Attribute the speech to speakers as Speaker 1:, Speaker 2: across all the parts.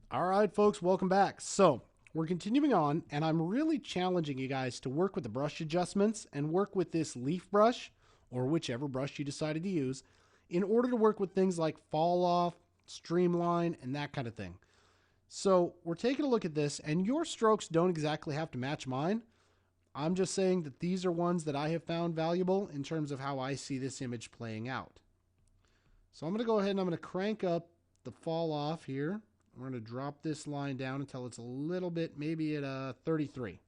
Speaker 1: All right, folks, welcome back. So we're continuing on, and I'm really challenging you guys to work with the brush adjustments and work with this leaf brush or whichever brush you decided to use in order to work with things like fall off, streamline, and that kind of thing. So we're taking a look at this, and your strokes don't exactly have to match mine. I'm just saying that these are ones that I have found valuable in terms of how I see this image playing out. So I'm going to go ahead and I'm going to crank up the fall off here. We're going to drop this line down until it's a little bit, maybe at 33.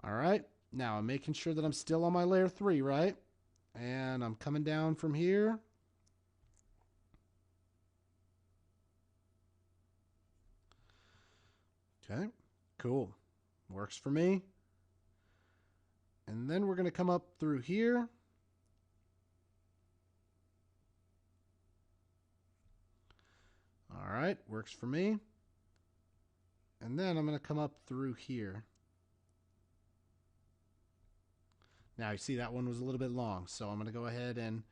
Speaker 1: All right. Now I'm making sure that I'm still on my layer 3, right? And I'm coming down from here. Okay, cool. Works for me. And then we're going to come up through here. All right, works for me. And then I'm going to come up through here. Now you see that one was a little bit long, so I'm going to go ahead and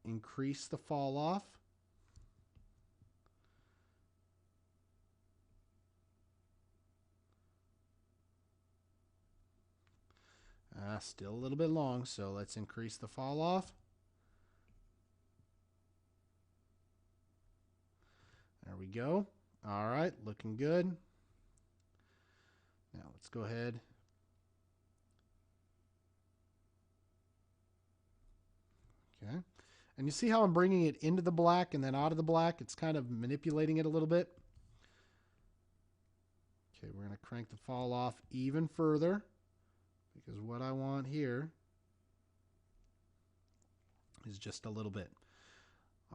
Speaker 1: increase the fall off. Still a little bit long, so let's increase the fall off. There we go. All right, looking good. Now let's go ahead. Okay. And you see how I'm bringing it into the black and then out of the black? It's kind of manipulating it a little bit. Okay, we're going to crank the fall off even further because what I want here is just a little bit.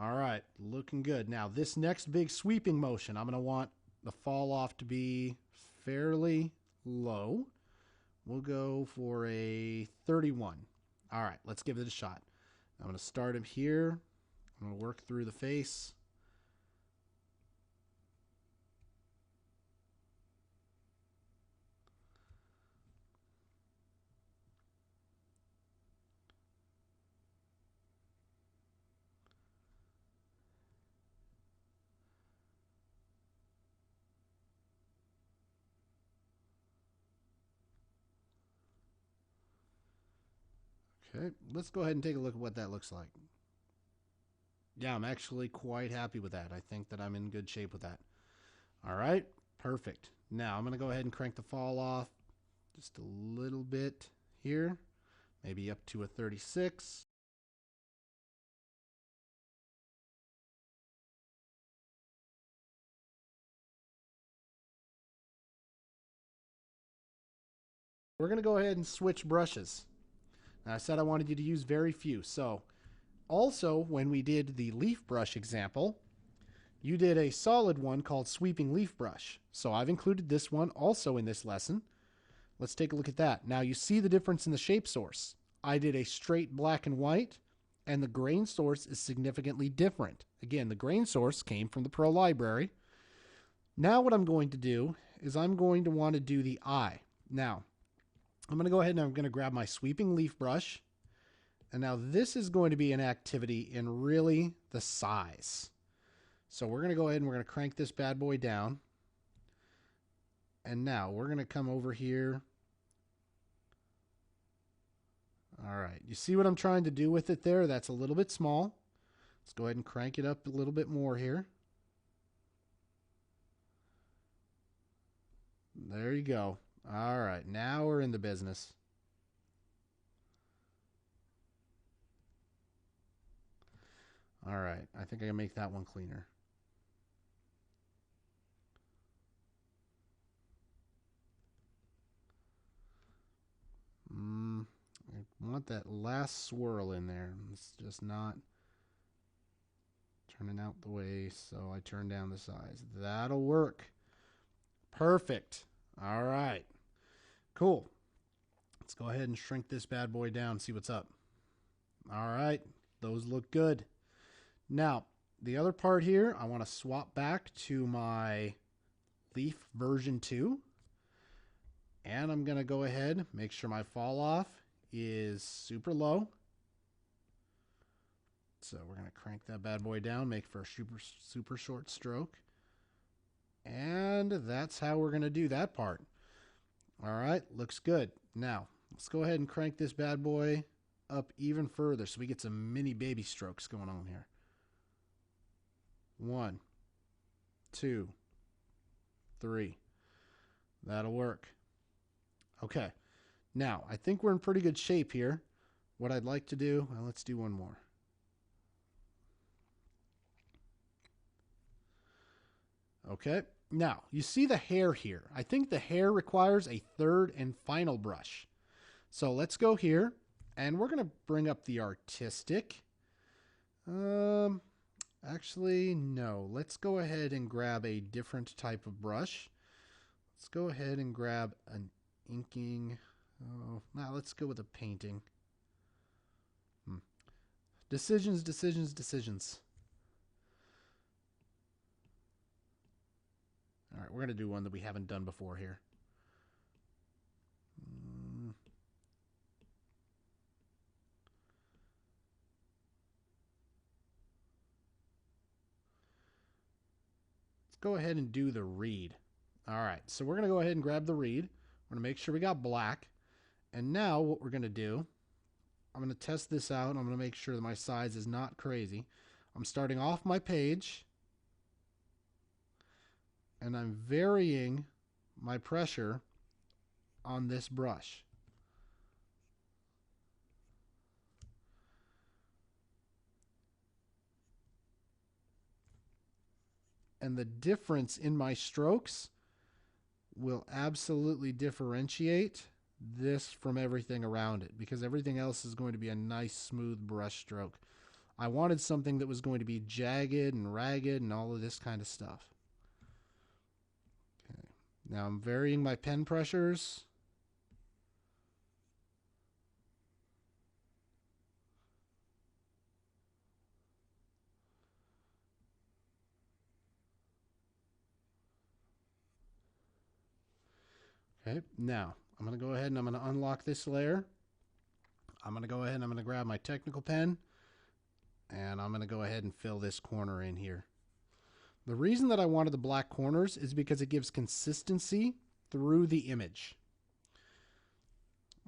Speaker 1: All right, looking good. Now this next big sweeping motion, I'm going to want the fall off to be fairly low. We'll go for a 31. All right, let's give it a shot. I'm going to start him here. I'm going to work through the face. Okay, let's go ahead and take a look at what that looks like. Yeah, I'm actually quite happy with that. I think that I'm in good shape with that. All right, perfect. Now I'm going to go ahead and crank the fall off just a little bit here, maybe up to a 36. We're going to go ahead and switch brushes. Now, I said I wanted you to use very few. So also, when we did the leaf brush example, you did a solid one called sweeping leaf brush. So I've included this one also in this lesson. Let's take a look at that. Now you see the difference in the shape source. I did a straight black and white, and the grain source is significantly different. Again, the grain source came from the Pro library. Now what I'm going to do is I'm going to want to do the eye. Now, I'm going to go ahead and I'm going to grab my sweeping leaf brush. And now this is going to be an activity in really the size. So we're going to go ahead and we're going to crank this bad boy down. And now we're going to come over here. All right, you see what I'm trying to do with it there? That's a little bit small. Let's go ahead and crank it up a little bit more here. There you go. All right, now we're in the business. All right, I think I can make that one cleaner. I want that last swirl in there. It's just not turning out the way, so I turn down the size. That'll work. Perfect. All right. Cool. Let's go ahead and shrink this bad boy down, see what's up. All right. Those look good. Now, the other part here, I want to swap back to my Leaf version 2. And I'm going to go ahead, make sure my fall off is super low. So we're going to crank that bad boy down, make for a super short stroke. And that's how we're going to do that part. All right, looks good. Now, let's go ahead and crank this bad boy up even further so we get some mini baby strokes going on here. 1, 2, 3. That'll work. Okay. Now, I think we're in pretty good shape here. What I'd like to do, well, let's do one more. Okay. Now, you see the hair here. I think the hair requires a third and final brush. So let's go here, and we're going to bring up the artistic. Actually, no. Let's go ahead and grab a different type of brush. Let's go ahead and grab an inking. Oh, now let's go with a painting. Decisions, decisions, decisions. All right, we're going to do one that we haven't done before here. Let's go ahead and do the reed. All right, so we're going to go ahead and grab the reed. We're going to make sure we got black. And now what we're going to do, I'm going to test this out. I'm going to make sure that my size is not crazy. I'm starting off my page, and I'm varying my pressure on this brush. And the difference in my strokes will absolutely differentiate this from everything around it, because everything else is going to be a nice smooth brush stroke. I wanted something that was going to be jagged and ragged and all of this kind of stuff. Okay. Now I'm varying my pen pressures. Okay, now I'm going to go ahead and I'm going to unlock this layer. I'm going to go ahead and I'm going to grab my technical pen, and I'm going to go ahead and fill this corner in here. The reason that I wanted the black corners is because it gives consistency through the image.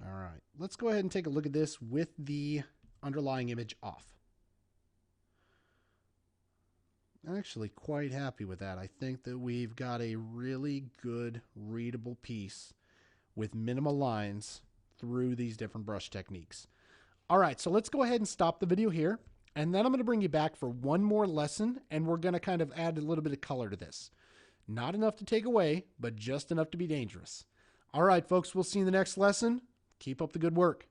Speaker 1: All right, let's go ahead and take a look at this with the underlying image off. I'm actually quite happy with that. I think that we've got a really good readable piece with minimal lines through these different brush techniques. All right, so let's go ahead and stop the video here, and then I'm going to bring you back for one more lesson, and we're going to kind of add a little bit of color to this. Not enough to take away, but just enough to be dangerous. All right, folks, we'll see you in the next lesson. Keep up the good work.